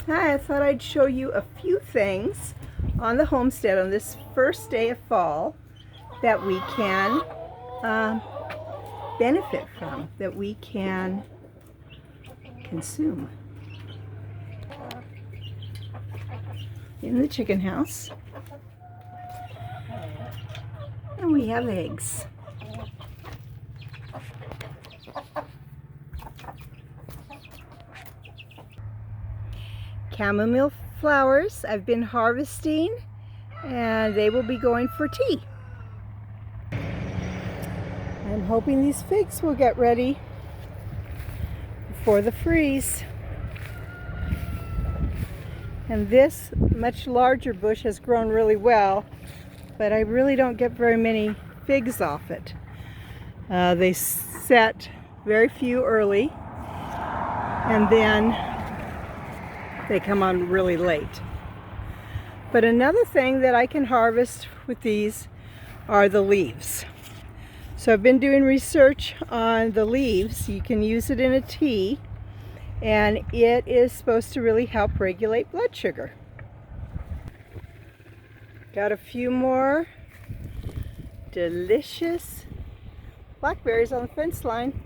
Hi, I thought I'd show you a few things on the homestead on this first day of fall that we can benefit from, that we can consume. In the chicken house, and we have eggs. Chamomile flowers I've been harvesting, and they will be going for tea. I'm hoping these figs will get ready before the freeze. And this much larger bush has grown really well, but I really don't get very many figs off it. They set very few early, and then they come on really late. But another thing that I can harvest with these are the leaves. So I've been doing research on the leaves. You can use it in a tea, and it is supposed to really help regulate blood sugar. Got a few more delicious blackberries on the fence line.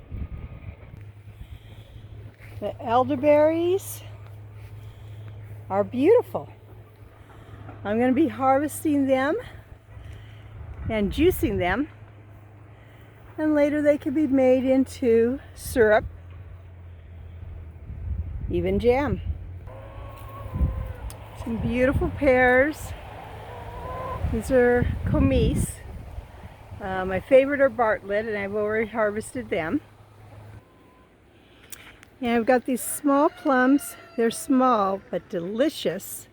The elderberries are beautiful. I'm going to be harvesting them and juicing them, and later they can be made into syrup, even jam. Some beautiful pears. These are Comise. My favorite are Bartlett, and I've already harvested them. And I've got these small plums. They're small but delicious.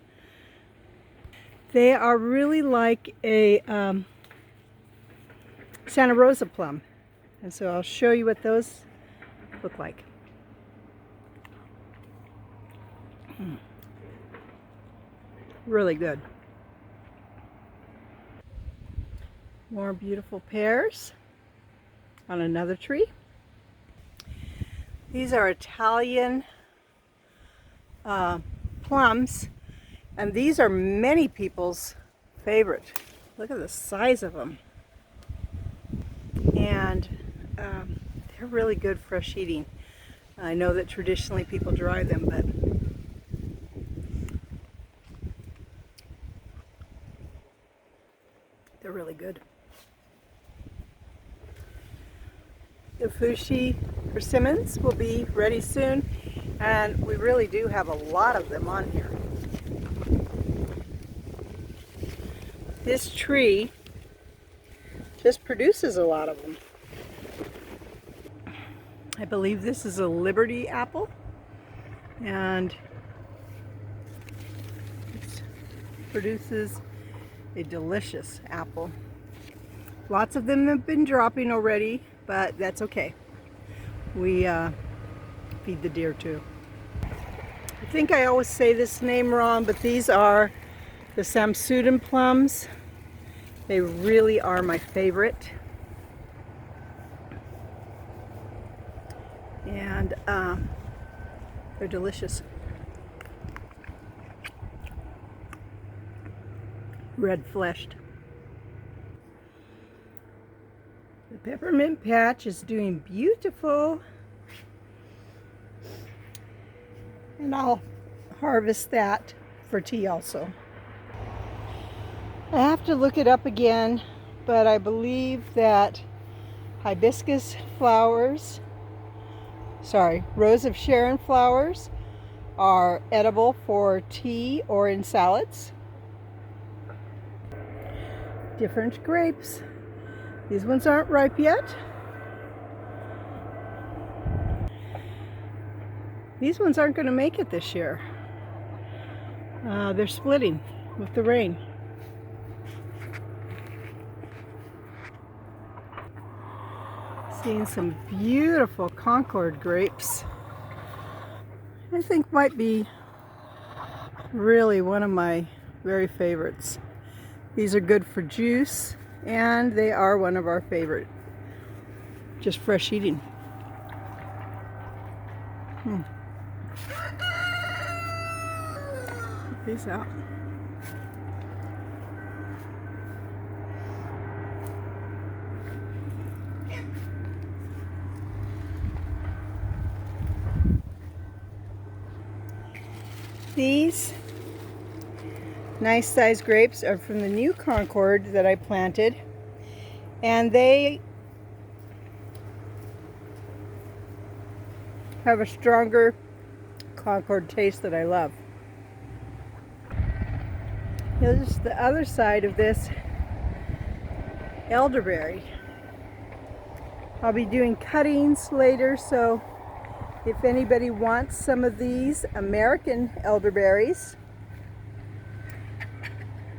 They are really like a Santa Rosa plum. And so I'll show you what those look like. Really good. More beautiful pears on another tree. These are Italian plums, and these are many people's favorite. Look at the size of them. And they're really good fresh eating. I know that traditionally people dry them, but they're really good. The Fuchsia persimmons will be ready soon, and we really do have a lot of them on here. This tree just produces a lot of them. I believe this is a Liberty apple, and it produces a delicious apple. Lots of them have been dropping already, but that's okay. We feed the deer too. I think I always say this name wrong, but these are the Samsudan plums. They really are my favorite. And they're delicious. Red fleshed. The peppermint patch is doing beautiful. And I'll harvest that for tea also. I have to look it up again, but I believe that hibiscus flowers, Rose of Sharon flowers are edible for tea or in salads. Different grapes. These ones aren't ripe yet. These ones aren't going to make it this year. They're splitting with the rain. Seeing some beautiful Concord grapes. I think might be really one of my very favorites. These are good for juice, and they are one of our favorite. Just fresh eating. these out. These nice sized grapes are from the new Concord that I planted, and they have a stronger Concord taste that I love. Here's the other side of this elderberry. I'll be doing cuttings later, so if anybody wants some of these American elderberries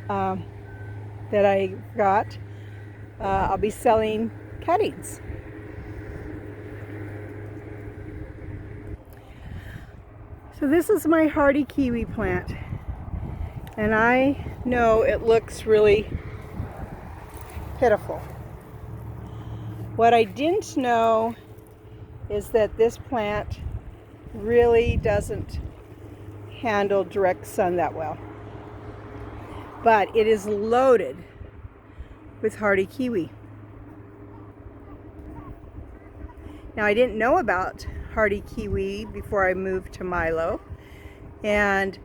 that I got, I'll be selling cuttings. So this is my hardy kiwi plant, and I know it looks really pitiful. What I didn't know is that this plant really doesn't handle direct sun that well. But it is loaded with hardy kiwi. Now, I didn't know about hardy kiwi before I moved to Milo, and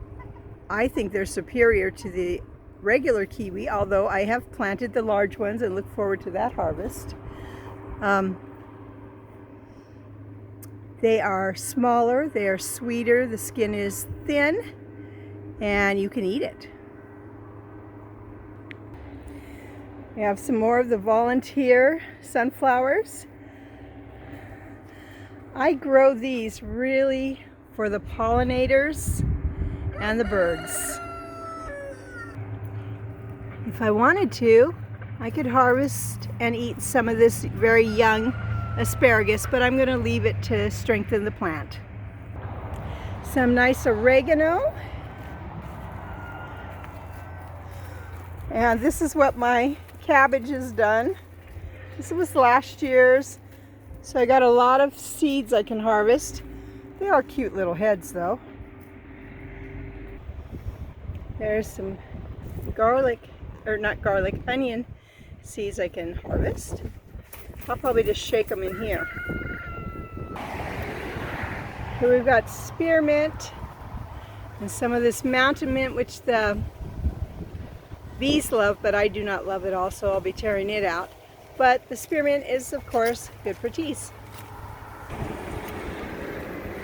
I think they're superior to the regular kiwi, although I have planted the large ones and look forward to that harvest. They are smaller, they are sweeter, the skin is thin, and you can eat it. We have some more of the volunteer sunflowers. I grow these really for the pollinators and the birds. If I wanted to, I could harvest and eat some of this very young asparagus, but I'm going to leave it to strengthen the plant. Some nice oregano. And this is what my cabbage has done. This was last year's, so I got a lot of seeds I can harvest. They are cute little heads though. There's some garlic, or not garlic, onion seeds I can harvest. I'll probably just shake them in here. Here we've got spearmint and some of this mountain mint, which the bees love, but I do not love it all, so I'll be tearing it out. But the spearmint is, of course, good for teas.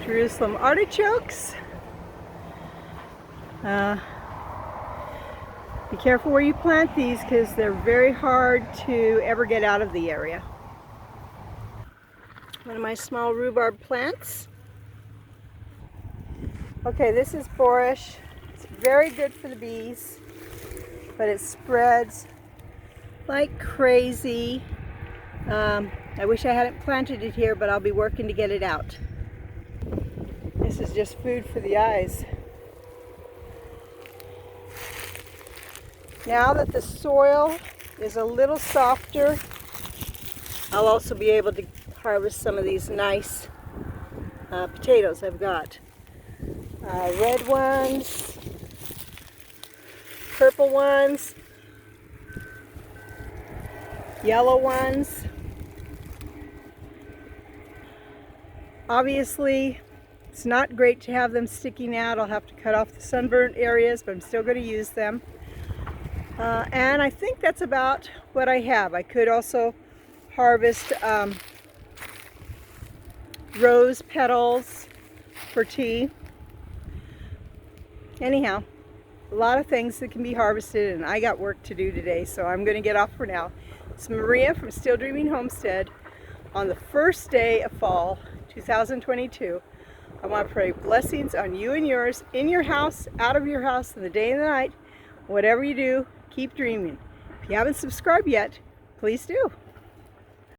Jerusalem artichokes. Be careful where you plant these because they're very hard to ever get out of the area. One of my small rhubarb plants. Okay, this is borscht. It's very good for the bees, but it spreads like crazy. I wish I hadn't planted it here, but I'll be working to get it out. This is just food for the eyes. Now that the soil is a little softer, I'll also be able to harvest some of these nice potatoes I've got. Red ones, purple ones, yellow ones. Obviously, it's not great to have them sticking out. I'll have to cut off the sunburnt areas, but I'm still going to use them. And I think that's about what I have. I could also harvest rose petals for tea. Anyhow, a lot of things that can be harvested, and I got work to do today, so I'm going to get off for now. It's Maria from Still Dreaming Homestead on the first day of fall 2022. I want to pray blessings on you and yours, in your house, out of your house, in the day and the night. Whatever you do, keep dreaming. If you haven't subscribed yet, please do.